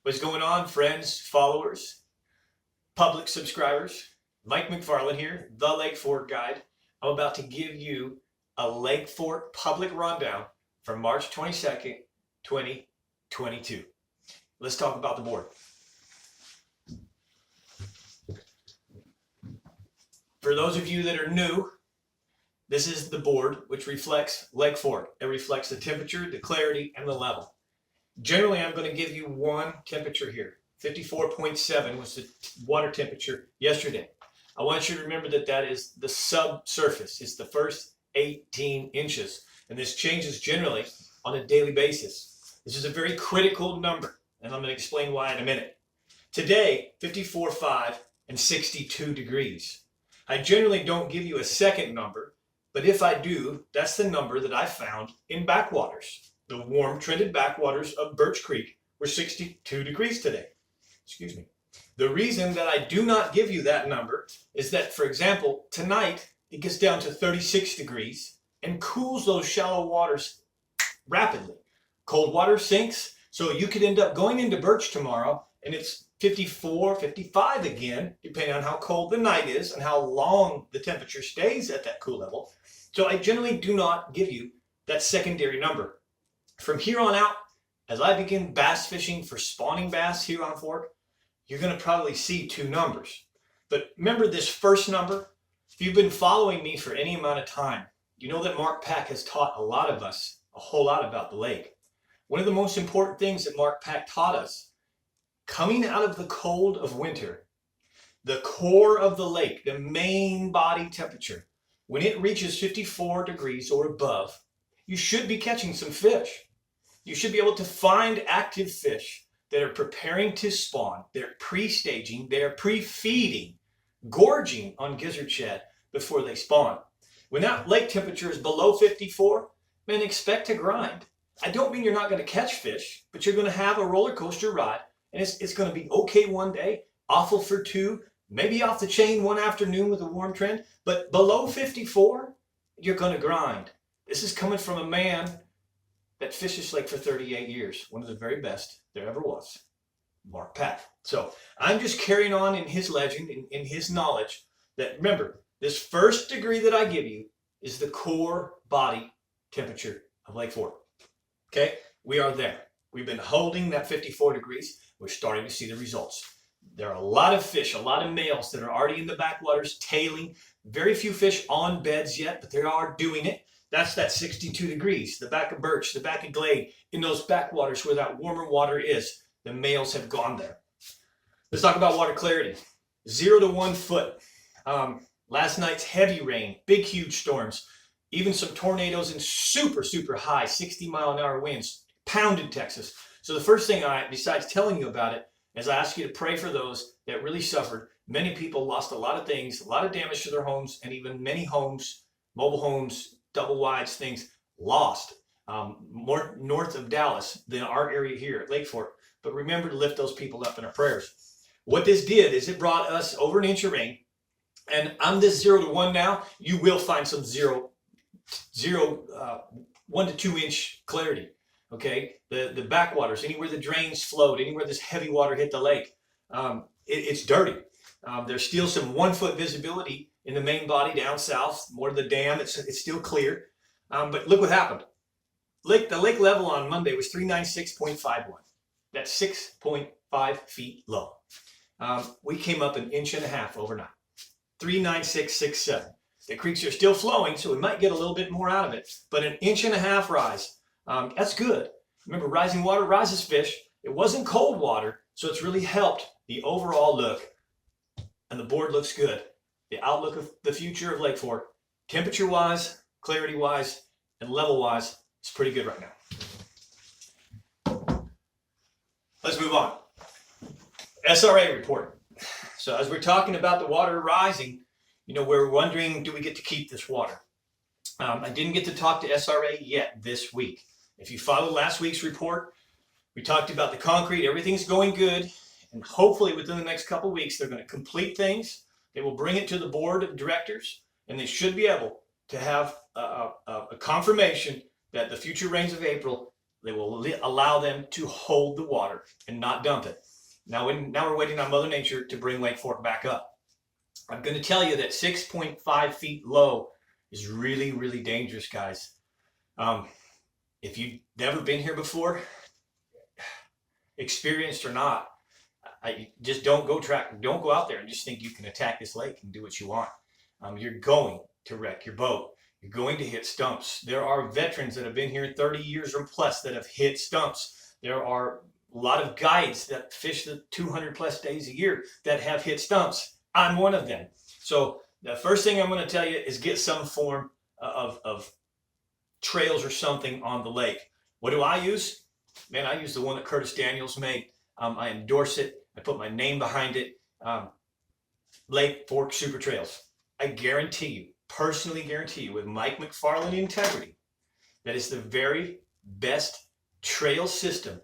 What's going on, friends, followers, public subscribers? Mike McFarland here, the Lake Fork Guide. I'm about to give you a Lake Fork public rundown for March 22nd, 2022. Let's talk about the board. For those of you that are new, this is the board which reflects Lake Fork. It reflects the temperature, the clarity, and the level. Generally, I'm going to give you one temperature here. 54.7 was the water temperature yesterday. I want you to remember that that is the subsurface. It's the first 18 inches. And this changes generally on a daily basis. This is a very critical number, and I'm going to explain why in a minute. Today, 54.5 and 62 degrees. I generally don't give you a second number, but if I do, that's the number that I found in backwaters. The warm trended backwaters of Birch Creek were 62 degrees today. Excuse me. The reason that I do not give you that number is that, for example, tonight it gets down to 36 degrees and cools those shallow waters rapidly. Cold water sinks, so you could end up going into Birch tomorrow and it's 54, 55 again, depending on how cold the night is and how long the temperature stays at that cool level. So I generally do not give you that secondary number. From here on out, as I begin bass fishing for spawning bass here on Fork, you're going to probably see two numbers. But remember this first number? If you've been following me for any amount of time, you know that Mark Pack has taught a lot of us a whole lot about the lake. One of the most important things that Mark Pack taught us, coming out of the cold of winter, the core of the lake, the main body temperature, when it reaches 54 degrees or above, you should be catching some fish. You should be able to find active fish that are preparing to spawn. They're pre-staging, they're pre-feeding, gorging on gizzard shad before they spawn. When that lake temperature is below 54, man, expect to grind. I don't mean you're not going to catch fish, but you're going to have a roller coaster ride, and it's going to be okay one day, awful for two, maybe off the chain one afternoon with a warm trend, but below 54, you're going to grind. This is coming from a man that fished this lake for 38 years, one of the very best there ever was, Mark Pack. So I'm just carrying on in his legend, in his knowledge, that remember, this first degree that I give you is the core body temperature of Lake Fork. Okay, we are there. We've been holding that 54 degrees. We're starting to see the results. There are a lot of fish, a lot of males that are already in the backwaters tailing. Very few fish on beds yet, but they are doing it. That's that 62 degrees, the back of Birch, the back of Glade, in those backwaters where that warmer water is. The males have gone there. Let's talk about water clarity. 0 to 1 foot. Last night's heavy rain, big, huge storms, even some tornadoes and super, super high 60-mile-an-hour winds pounded Texas. So the first thing besides telling you about it, is I ask you to pray for those that really suffered. Many people lost a lot of things, a lot of damage to their homes, and even many homes, mobile homes, double wides, things lost more north of Dallas than our area here at Lake Fork. But remember to lift those people up in our prayers. What this did is it brought us over an inch of rain. And on this 0 to 1 now, you will find some 1 to 2 inch clarity. Okay, the backwaters, anywhere the drains flowed, anywhere this heavy water hit the lake, it's dirty. There's still some 1 foot visibility in the main body down south, more to the dam. It's still clear. But look what happened. The lake level on Monday was 396.51. That's 6.5 feet low. We came up 1.5 inches overnight. 396.67. The creeks are still flowing, so we might get a little bit more out of it. But 1.5 inches rise. That's good. Remember, rising water rises fish. It wasn't cold water, so it's really helped the overall look. And the board looks good. The outlook of the future of Lake Fork, temperature-wise, clarity-wise, and level-wise, is pretty good right now. Let's move on. SRA report. So as we're talking about the water rising, you know, we're wondering, do we get to keep this water? I didn't get to talk to SRA yet this week. If you follow last week's report, we talked about the concrete. Everything's going good. And hopefully within the next couple of weeks, they're going to complete things. They will bring it to the board of directors, and they should be able to have a confirmation that the future rains of April They will allow them to hold the water and not dump it. Now we're waiting on Mother Nature to bring Lake Fork back up. I'm going to tell you that 6.5 feet low is really, really dangerous, guys. If you've never been here before, experienced or not, I just don't go out there and just think you can attack this lake and do what you want. You're going to wreck your boat. You're going to hit stumps. There are veterans that have been here 30 years or plus that have hit stumps. There are a lot of guides that fish the 200 plus days a year that have hit stumps. I'm one of them. So the first thing I'm going to tell you is get some form of trails or something on the lake. What do I use? Man, I use the one that Curtis Daniels made. I endorse it. I put my name behind it. Lake Fork Super Trails. I guarantee you, personally guarantee you, with Mike McFarland integrity, that is the very best trail system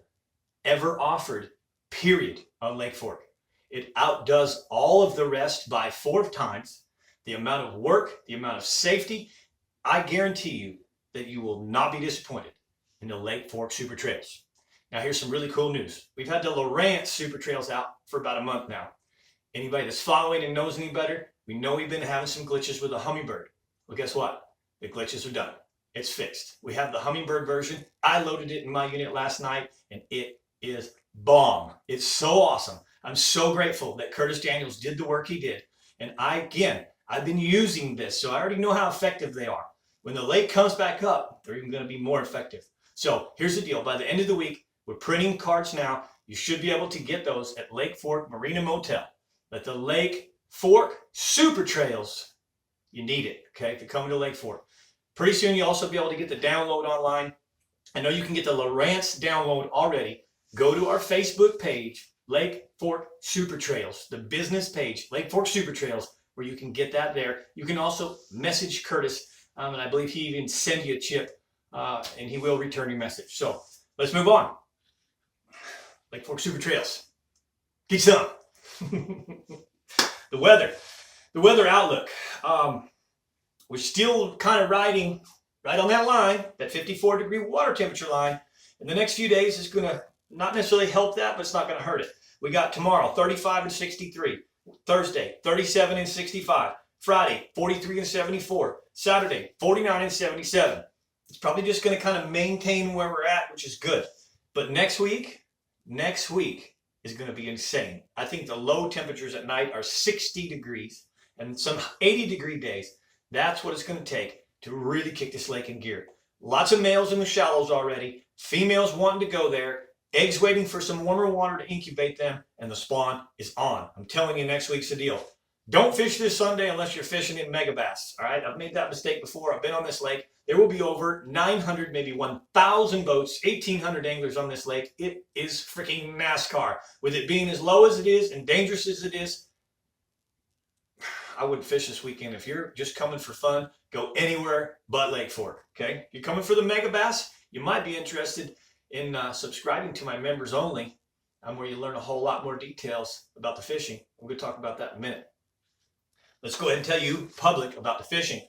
ever offered, period, on Lake Fork. It outdoes all of the rest by 4 times. The amount of work, the amount of safety, I guarantee you that you will not be disappointed in the Lake Fork Super Trails. Now here's some really cool news. We've had the Lowrance Super Trails out for about a month now. Anybody that's following and knows any better, we know we've been having some glitches with the Humminbird. Well, guess what? The glitches are done. It's fixed. We have the Humminbird version. I loaded it in my unit last night, and it is bomb. It's so awesome. I'm so grateful that Curtis Daniels did the work he did. And I've been using this, so I already know how effective they are. When the lake comes back up, they're even going to be more effective. So here's the deal. By the end of the week, we're printing cards now. You should be able to get those at Lake Fork Marina Motel. But the Lake Fork Super Trails, you need it, okay, if you're coming to Lake Fork. Pretty soon you'll also be able to get the download online. I know you can get the Lowrance download already. Go to our Facebook page, Lake Fork Super Trails, the business page, Lake Fork Super Trails, where you can get that there. You can also message Curtis, and I believe he even sent you a chip, and he will return your message. So let's move on. Lake Fork Super Trails. Get some. The weather outlook. We're still kind of riding right on that line, that 54-degree water temperature line. In the next few days, it's going to not necessarily help that, but it's not going to hurt it. We got tomorrow, 35 and 63. Thursday, 37 and 65. Friday, 43 and 74. Saturday, 49 and 77. It's probably just going to kind of maintain where we're at, which is good. But next week is going to be insane. I think the low temperatures at night are 60 degrees and some 80-degree days. That's what it's going to take to really kick this lake in gear. Lots of males in the shallows already. Females wanting to go there. Eggs waiting for some warmer water to incubate them, and the spawn is on. I'm telling you, next week's the deal. Don't fish this Sunday unless you're fishing in megabass. All right, I've made that mistake before. I've been on this lake. There will be over 900, maybe 1,000 boats, 1,800 anglers on this lake. It is freaking NASCAR. With it being as low as it is and dangerous as it is, I wouldn't fish this weekend. If you're just coming for fun, go anywhere but Lake Fork. Okay, if you're coming for the megabass, you might be interested in subscribing to my members only, where you learn a whole lot more details about the fishing. We're going to talk about that in a minute. Let's go ahead and tell you public about the fishing.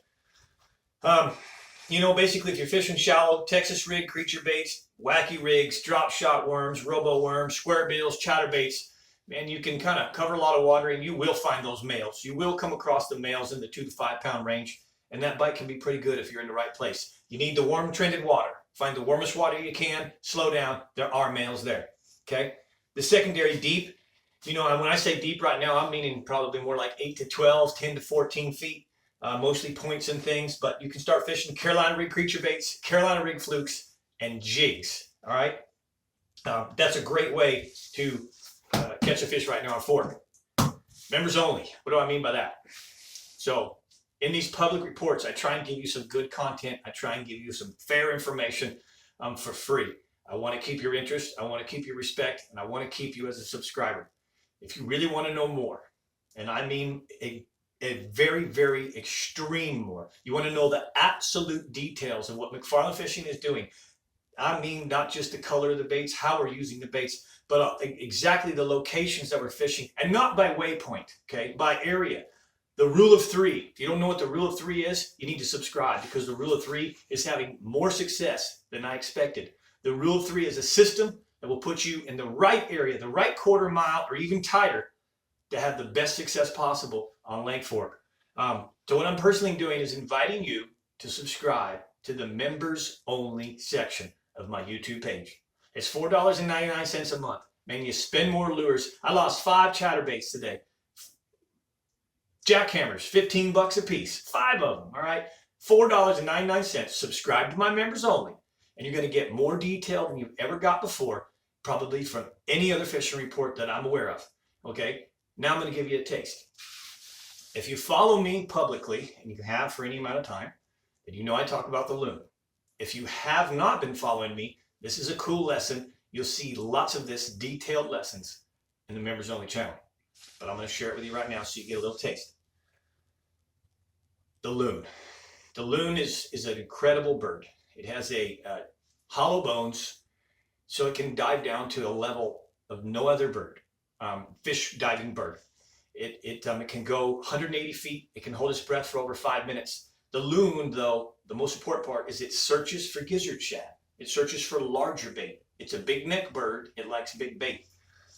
Basically, if you're fishing shallow, Texas rig, creature baits, wacky rigs, drop shot worms, robo worms, square bills, chatterbaits, man, you can kind of cover a lot of water and you will find those males. You will come across the males in the 2 to 5 pound range, and that bite can be pretty good if you're in the right place. You need the warm trended water. Find the warmest water you can, slow down, there are males there, okay? The secondary deep, and when I say deep right now, I'm meaning probably more like 8 to 12, 10 to 14 feet, mostly points and things, but you can start fishing Carolina rig creature baits, Carolina rig flukes, and jigs, all right? That's a great way to catch a fish right now on Fork. Members only, what do I mean by that? So, in these public reports, I try and give you some good content. I try and give you some fair information for free. I want to keep your interest. I want to keep your respect. And I want to keep you as a subscriber. If you really want to know more, and I mean a very, very extreme more, you want to know the absolute details of what McFarland Fishing is doing. I mean, not just the color of the baits, how we're using the baits, but exactly the locations that we're fishing, and not by waypoint, okay, by area. The rule of 3. If you don't know what the rule of 3 is, you need to subscribe, because the rule of 3 is having more success than I expected. The rule of 3 is a system that will put you in the right area, the right quarter mile, or even tighter to have the best success possible on Lake Fork. So what I'm personally doing is inviting you to subscribe to the members only section of my YouTube page. It's $4.99 a month. Man, you spend more lures. I lost 5 chatterbaits today. Jackhammers, 15 bucks a piece, 5 of them, all right? $4.99. Subscribe to my members only, and you're going to get more detail than you've ever got before, probably from any other fishing report that I'm aware of, okay? Now I'm going to give you a taste. If you follow me publicly, and you have for any amount of time, then you know I talk about the loon. If you have not been following me, this is a cool lesson. You'll see lots of this detailed lessons in the members only channel. But I'm going to share it with you right now so you get a little taste. The loon. The loon is an incredible bird. It has a hollow bones, so it can dive down to a level of no other bird, fish diving bird. It can go 180 feet. It can hold its breath for over 5 minutes. The loon, though, the most important part is it searches for gizzard shad. It searches for larger bait. It's a big neck bird. It likes big bait.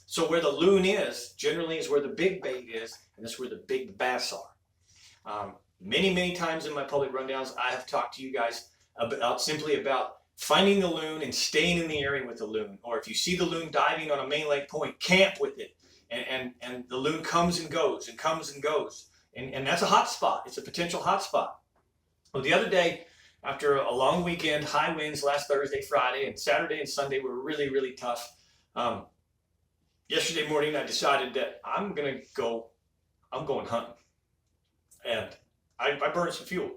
So where the loon is, generally is where the big bait is, and that's where the big bass are. Many times in my public rundowns, I have talked to you guys simply about finding the loon and staying in the area with the loon. Or if you see the loon diving on a main lake point, camp with it. And the loon comes and goes and comes and goes. And that's a hot spot. It's a potential hot spot. Well, the other day, after a long weekend, high winds last Thursday, Friday, and Saturday and Sunday were really tough. Yesterday morning, I decided that I'm going hunting. And I burned some fuel.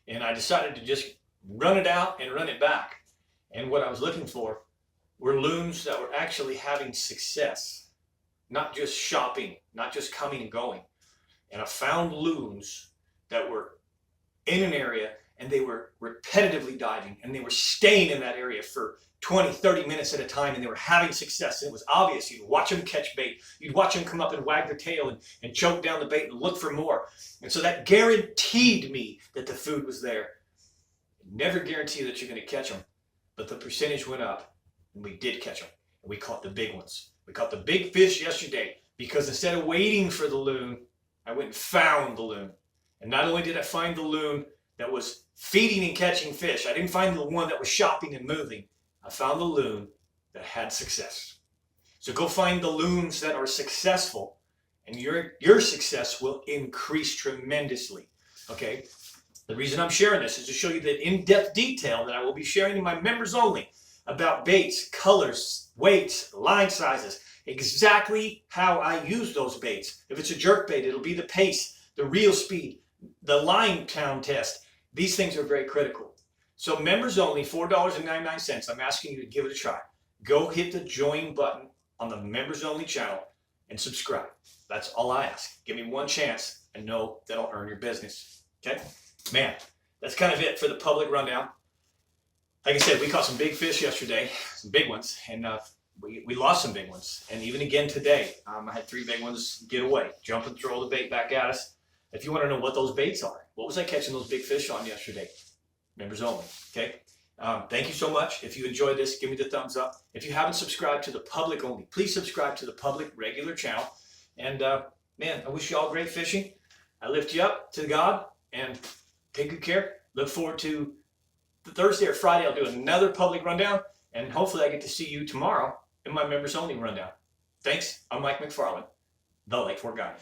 And I decided to just run it out and run it back. And what I was looking for were loons that were actually having success, not just shopping, not just coming and going. And I found loons that were in an area and they were repetitively diving and they were staying in that area for 20, 30 minutes at a time, and they were having success. And it was obvious. You'd watch them catch bait. You'd watch them come up and wag their tail and choke down the bait and look for more. And so that guaranteed me that the food was there. Never guarantee that you're going to catch them, but the percentage went up, and we did catch them. And we caught the big ones. We caught the big fish yesterday because instead of waiting for the loon, I went and found the loon. And not only did I find the loon that was feeding and catching fish, I didn't find the one that was shopping and moving. I found the loon that had success. So go find the loons that are successful, and your success will increase tremendously. Okay? The reason I'm sharing this is to show you the in-depth detail that I will be sharing in my members only about baits, colors, weights, line sizes, exactly how I use those baits. If it's a jerk bait, it'll be the pace, the reel speed, the line count test. These things are very critical. So members only, $4.99. I'm asking you to give it a try. Go hit the join button on the members only channel and subscribe. That's all I ask. Give me one chance and know that I'll earn your business. Okay? Man, that's kind of it for the public rundown. Like I said, we caught some big fish yesterday, some big ones, and we lost some big ones. And even again today, I had 3 big ones get away, jump and throw the bait back at us. If you want to know what those baits are, what was I catching those big fish on yesterday? Members only, okay? Thank you so much. If you enjoyed this, give me the thumbs up. If you haven't subscribed to the public only, please subscribe to the public regular channel. And man, I wish you all great fishing. I lift you up to God and take good care. Look forward to the Thursday or Friday. I'll do another public rundown, and hopefully I get to see you tomorrow in my members only rundown. Thanks. I'm Mike McFarland, the Lake Fork Guy.